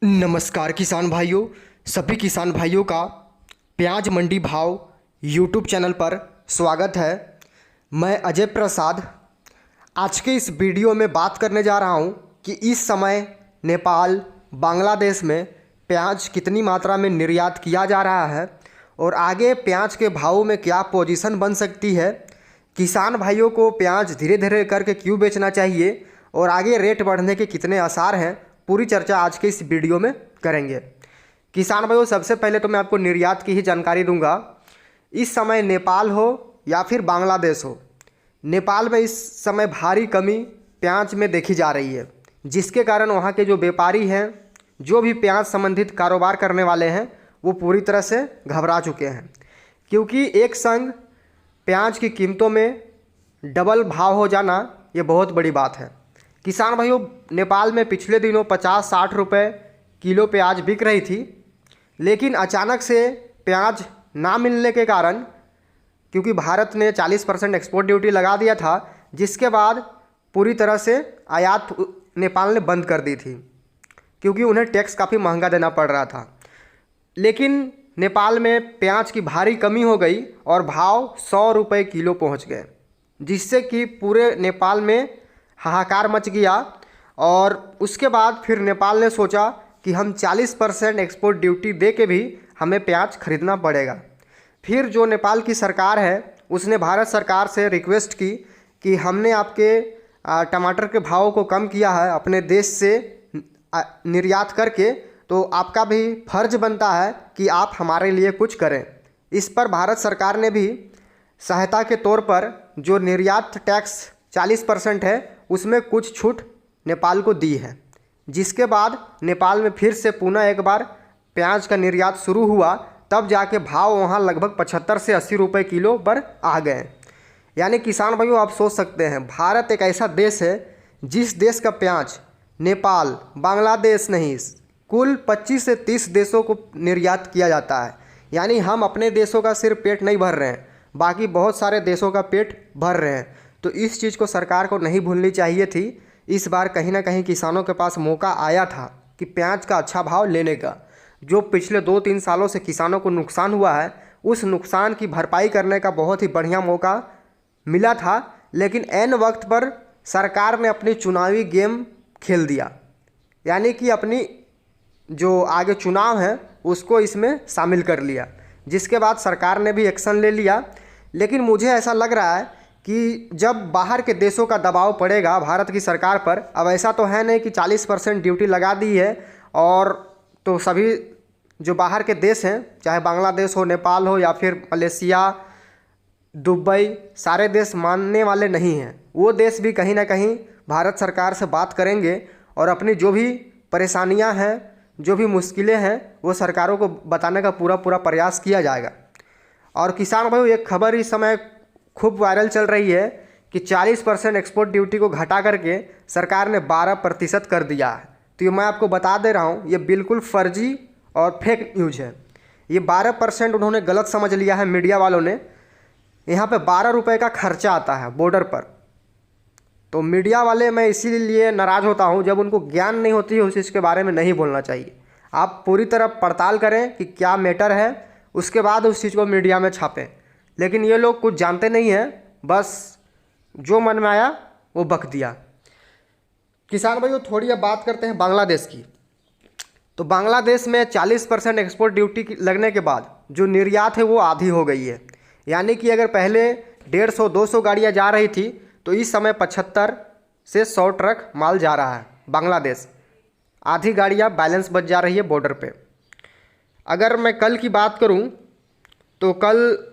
नमस्कार किसान भाइयों। सभी किसान भाइयों का प्याज मंडी भाव यूट्यूब चैनल पर स्वागत है। मैं अजय प्रसाद आज के इस वीडियो में बात करने जा रहा हूं कि इस समय नेपाल, बांग्लादेश में प्याज कितनी मात्रा में निर्यात किया जा रहा है और आगे प्याज के भाव में क्या पोजीशन बन सकती है। किसान भाइयों को प्याज धीरे धीरे करके क्यों बेचना चाहिए और आगे रेट बढ़ने के कितने आसार हैं, पूरी चर्चा आज के इस वीडियो में करेंगे। किसान भाइयों, सबसे पहले तो मैं आपको निर्यात की ही जानकारी दूंगा। इस समय नेपाल हो या फिर बांग्लादेश हो, नेपाल में इस समय भारी कमी प्याज में देखी जा रही है, जिसके कारण वहाँ के जो व्यापारी हैं, जो भी प्याज संबंधित कारोबार करने वाले हैं, वो पूरी तरह से घबरा चुके हैं, क्योंकि एक संग प्याज की कीमतों में डबल भाव हो जाना ये बहुत बड़ी बात है। किसान भाइयों, नेपाल में पिछले दिनों 50-60 रुपये किलो प्याज बिक रही थी, लेकिन अचानक से प्याज ना मिलने के कारण, क्योंकि भारत ने 40% एक्सपोर्ट ड्यूटी लगा दिया था, जिसके बाद पूरी तरह से आयात नेपाल ने बंद कर दी थी, क्योंकि उन्हें टैक्स काफ़ी महंगा देना पड़ रहा था। लेकिन नेपाल में प्याज की भारी कमी हो गई और भाव 100 रुपये किलो पहुँच गए, जिससे कि पूरे नेपाल में हाहाकार मच गया। और उसके बाद फिर नेपाल ने सोचा कि हम 40% एक्सपोर्ट ड्यूटी दे के भी हमें प्याज खरीदना पड़ेगा। फिर जो नेपाल की सरकार है, उसने भारत सरकार से रिक्वेस्ट की कि हमने आपके टमाटर के भाव को कम किया है अपने देश से निर्यात करके, तो आपका भी फर्ज बनता है कि आप हमारे लिए कुछ करें। इस पर भारत सरकार ने भी सहायता के तौर पर जो निर्यात टैक्स 40% है, उसमें कुछ छूट नेपाल को दी है, जिसके बाद नेपाल में फिर से पुनः एक बार प्याज का निर्यात शुरू हुआ। तब जाके भाव वहाँ लगभग 75 से 80 रुपये किलो पर आ गए। यानी किसान भाइयों, आप सोच सकते हैं, भारत एक ऐसा देश है जिस देश का प्याज नेपाल, बांग्लादेश नहीं, कुल 25 से 30 देशों को निर्यात किया जाता है। यानी हम अपने देशों का सिर्फ पेट नहीं भर रहे हैं, बाकी बहुत सारे देशों का पेट भर रहे हैं। तो इस चीज़ को सरकार को नहीं भूलनी चाहिए थी। इस बार कहीं ना कहीं किसानों के पास मौका आया था कि प्याज का अच्छा भाव लेने का। जो पिछले 2-3 सालों से किसानों को नुकसान हुआ है, उस नुकसान की भरपाई करने का बहुत ही बढ़िया मौका मिला था, लेकिन ऐन वक्त पर सरकार ने अपनी चुनावी गेम खेल दिया। यानी कि अपनी जो आगे चुनाव है उसको इसमें शामिल कर लिया, जिसके बाद सरकार ने भी एक्शन ले लिया। लेकिन मुझे ऐसा लग रहा है कि जब बाहर के देशों का दबाव पड़ेगा भारत की सरकार पर, अब ऐसा तो है नहीं कि 40% ड्यूटी लगा दी है और तो सभी जो बाहर के देश हैं, चाहे बांग्लादेश हो, नेपाल हो या फिर मलेशिया, दुबई, सारे देश मानने वाले नहीं हैं। वो देश भी कहीं ना कहीं भारत सरकार से बात करेंगे और अपनी जो भी परेशानियां हैं, जो भी मुश्किलें हैं, वो सरकारों को बताने का पूरा प्रयास किया जाएगा। और किसान भाइयों, एक खबर इस समय खूब वायरल चल रही है कि 40% एक्सपोर्ट ड्यूटी को घटा करके सरकार ने 12% कर दिया है। तो ये मैं आपको बता दे रहा हूँ, ये बिल्कुल फर्जी और फेक न्यूज़ है। ये 12% उन्होंने गलत समझ लिया है मीडिया वालों ने। यहाँ पे 12 रुपये का खर्चा आता है बॉर्डर पर। तो मीडिया वाले, मैं इसीलिए नाराज़ होता हूँ, जब उनको ज्ञान नहीं होती है उस चीज़ के बारे में नहीं बोलना चाहिए। आप पूरी तरह पड़ताल करें कि क्या मैटर है, उसके बाद उस चीज़ को मीडिया में छापें। लेकिन ये लोग कुछ जानते नहीं हैं, बस जो मन में आया वो बक दिया। किसान भाइयों, थोड़ी अब बात करते हैं बांग्लादेश की। तो बांग्लादेश में 40% एक्सपोर्ट ड्यूटी लगने के बाद जो निर्यात है वो आधी हो गई है। यानी कि अगर पहले 150-200 गाड़ियाँ जा रही थी, तो इस समय 75 से 100 ट्रक माल जा रहा है बांग्लादेश। आधी गाड़ियाँ बैलेंस बच जा रही है बॉर्डर पे। अगर मैं कल की बात करूं, तो कल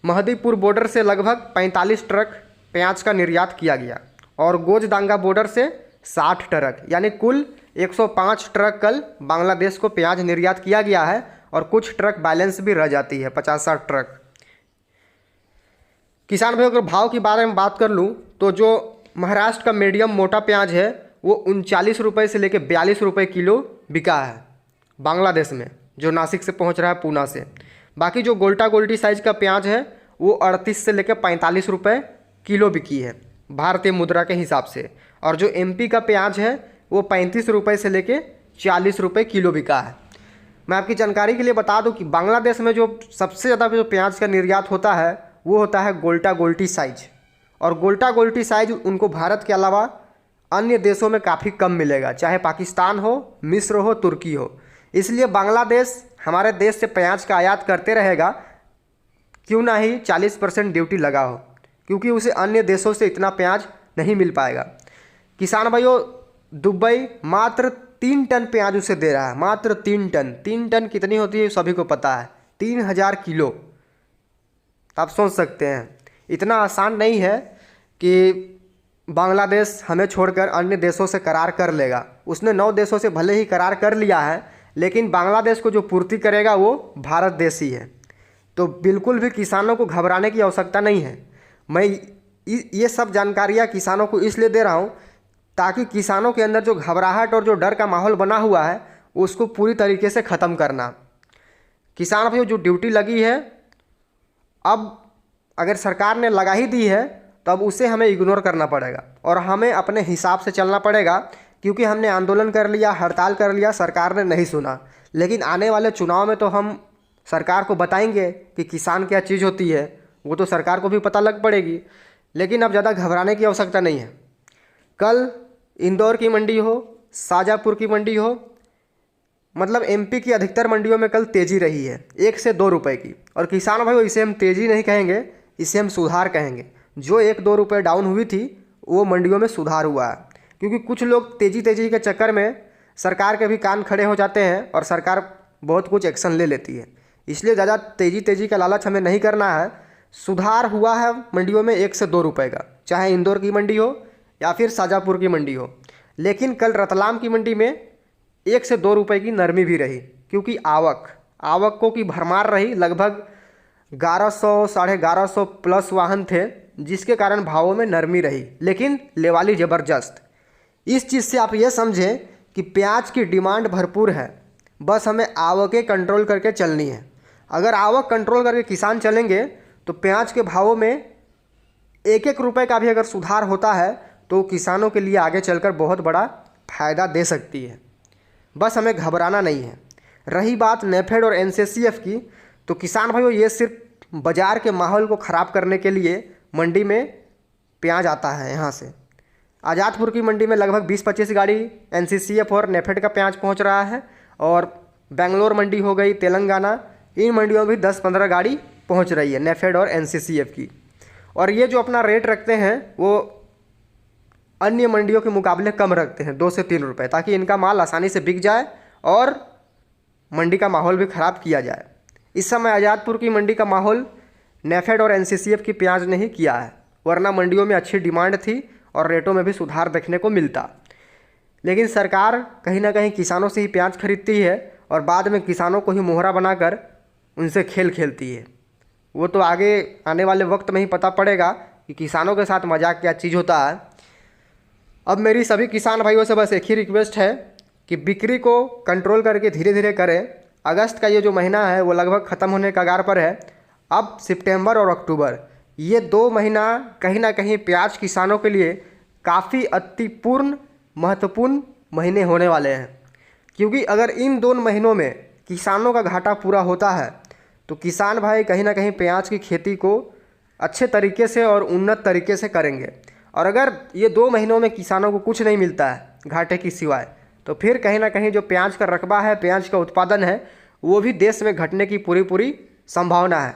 महदीपुर बॉर्डर से लगभग 45 ट्रक प्याज का निर्यात किया गया और गोजदांगा बॉर्डर से 60 ट्रक, यानी कुल 105 ट्रक कल बांग्लादेश को प्याज निर्यात किया गया है। और कुछ ट्रक बैलेंस भी रह जाती है, 50-60 ट्रक। किसान भाइयों, अगर भाव के बारे में बात कर लूँ, तो जो महाराष्ट्र का मीडियम मोटा प्याज है वो 39 रुपये से लेकर 42 रुपये किलो बिका है बांग्लादेश में, जो नासिक से पहुंच रहा है, पूना से। बाकी जो गोल्टा गोल्टी साइज़ का प्याज है वो 38 से लेकर 45 रुपये किलो बिकी है भारतीय मुद्रा के हिसाब से। और जो एमपी का प्याज है वो 35 रुपये से लेकर 40 रुपये किलो बिका है। मैं आपकी जानकारी के लिए बता दूं कि बांग्लादेश में जो सबसे ज़्यादा जो प्याज का निर्यात होता है वो होता है गोल्टा गोल्टी साइज, और गोल्टा गोल्टी साइज उनको भारत के अलावा अन्य देशों में काफ़ी कम मिलेगा, चाहे पाकिस्तान हो, मिस्र हो, तुर्की हो। इसलिए बांग्लादेश हमारे देश से प्याज का आयात करते रहेगा, क्यों ना ही 40% ड्यूटी लगा हो, क्योंकि उसे अन्य देशों से इतना प्याज नहीं मिल पाएगा। किसान भाइयों, दुबई मात्र 3 टन प्याज उसे दे रहा है, मात्र 3 टन। 3 टन कितनी होती है सभी को पता है, 3000 किलो। तो आप सोच सकते हैं इतना आसान नहीं है कि बांग्लादेश हमें छोड़कर अन्य देशों से करार कर लेगा। उसने 9 देशों से भले ही करार कर लिया है, लेकिन बांग्लादेश को जो पूर्ति करेगा वो भारत देश ही है। तो बिल्कुल भी किसानों को घबराने की आवश्यकता नहीं है। मैं ये सब जानकारियाँ किसानों को इसलिए दे रहा हूँ ताकि किसानों के अंदर जो घबराहट और जो डर का माहौल बना हुआ है उसको पूरी तरीके से ख़त्म करना। किसान भाइयों, जो ड्यूटी लगी है, अब अगर सरकार ने लगा ही दी है तो अब उसे हमें इग्नोर करना पड़ेगा और हमें अपने हिसाब से चलना पड़ेगा, क्योंकि हमने आंदोलन कर लिया, हड़ताल कर लिया, सरकार ने नहीं सुना। लेकिन आने वाले चुनाव में तो हम सरकार को बताएंगे कि किसान क्या चीज़ होती है, वो तो सरकार को भी पता लग पड़ेगी। लेकिन अब ज़्यादा घबराने की आवश्यकता नहीं है। कल इंदौर की मंडी हो, शाजापुर की मंडी हो, मतलब एमपी की अधिकतर मंडियों में कल तेज़ी रही है 1 से 2 रुपये की। और किसान भाइयों, इसे हम तेज़ी नहीं कहेंगे, इसे हम सुधार कहेंगे। जो 1-2 रुपये डाउन हुई थी वो मंडियों में सुधार हुआ है, क्योंकि कुछ लोग तेज़ी के चक्कर में सरकार के भी कान खड़े हो जाते हैं और सरकार बहुत कुछ एक्शन ले लेती है। इसलिए ज़्यादा तेज़ी का लालच हमें नहीं करना है। सुधार हुआ है मंडियों में 1 से 2 रुपये का, चाहे इंदौर की मंडी हो या फिर शाजापुर की मंडी हो। लेकिन कल रतलाम की मंडी में 1 से 2 रुपये की नरमी भी रही, क्योंकि आवकों की भरमार रही। लगभग 1100 साढ़े 1100 प्लस वाहन थे, जिसके कारण भावों में नरमी रही, लेकिन लेवाली ज़बरदस्त। इस चीज़ से आप ये समझें कि प्याज की डिमांड भरपूर है, बस हमें आवकें कंट्रोल करके चलनी है। अगर आवक कंट्रोल करके किसान चलेंगे तो प्याज के भावों में 1-1 रुपये का भी अगर सुधार होता है तो किसानों के लिए आगे चलकर बहुत बड़ा फ़ायदा दे सकती है। बस हमें घबराना नहीं है। रही बात नेफेड और एनसीसीएफ की, तो किसान भाइयों, ये सिर्फ बाज़ार के माहौल को ख़राब करने के लिए मंडी में प्याज आता है। यहाँ से आज़ादपुर की मंडी में लगभग 20-25 गाड़ी एनसीसीएफ और नेफेड का प्याज पहुँच रहा है, और बेंगलोर मंडी हो गई, तेलंगाना, इन मंडियों में भी 10-15 गाड़ी पहुँच रही है नेफेड और एनसीसीएफ की। और ये जो अपना रेट रखते हैं वो अन्य मंडियों के मुकाबले कम रखते हैं, 2 से 3 रुपये, ताकि इनका माल आसानी से बिक जाए और मंडी का माहौल भी ख़राब किया जाए। इस समय आज़ादपुर की मंडी का माहौल नेफेड और एनसीसीएफ की प्याज ने ही किया है, वरना मंडियों में अच्छी डिमांड थी और रेटों में भी सुधार देखने को मिलता। लेकिन सरकार कहीं ना कहीं किसानों से ही प्याज खरीदती है और बाद में किसानों को ही मोहरा बनाकर उनसे खेल खेलती है। वो तो आगे आने वाले वक्त में ही पता पड़ेगा कि किसानों के साथ मजाक क्या चीज़ होता है। अब मेरी सभी किसान भाइयों से बस एक ही रिक्वेस्ट है कि बिक्री को कंट्रोल करके धीरे धीरे करें। अगस्त का ये जो महीना है वो लगभग ख़त्म होने कगार पर है। अब सितंबर और अक्टूबर, ये 2 महीना कहीं ना कहीं प्याज किसानों के लिए काफ़ी अतिपूर्ण महत्वपूर्ण महीने होने वाले हैं, क्योंकि अगर इन 2 महीनों में किसानों का घाटा पूरा होता है तो किसान भाई कहीं ना कहीं प्याज की खेती को अच्छे तरीके से और उन्नत तरीके से करेंगे। और अगर ये 2 महीनों में किसानों को कुछ नहीं मिलता है घाटे की सिवाय, तो फिर कहीं ना कहीं जो प्याज का रकबा है, प्याज का उत्पादन है, वो भी देश में घटने की पूरी संभावना है।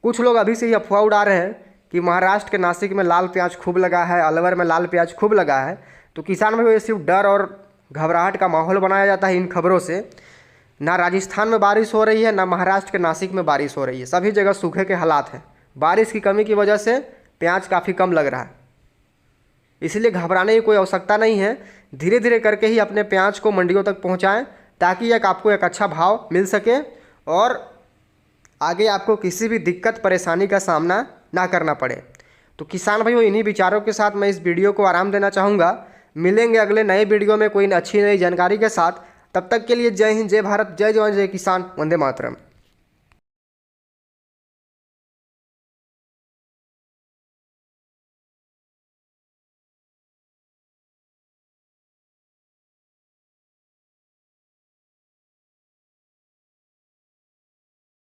कुछ लोग अभी से ही अफवाह उड़ा रहे हैं कि महाराष्ट्र के नासिक में लाल प्याज खूब लगा है, अलवर में लाल प्याज खूब लगा है। तो किसान भाई, ये सिर्फ डर और घबराहट का माहौल बनाया जाता है इन खबरों से। ना राजस्थान में बारिश हो रही है, ना महाराष्ट्र के नासिक में बारिश हो रही है, सभी जगह सूखे के हालात हैं। बारिश की कमी की वजह से प्याज काफ़ी कम लग रहा है, इसलिए घबराने की कोई आवश्यकता नहीं है। धीरे धीरे करके ही अपने प्याज को मंडियों तक पहुंचाएं, ताकि आपको एक अच्छा भाव मिल सके और आगे आपको किसी भी दिक्कत परेशानी का सामना ना करना पड़े। तो किसान भाइयों, इन्हीं विचारों के साथ मैं इस वीडियो को आराम देना चाहूँगा। मिलेंगे अगले नए वीडियो में कोई अच्छी नई जानकारी के साथ। तब तक के लिए जय हिंद, जय भारत, जय जवान, जय किसान, वंदे मातरम।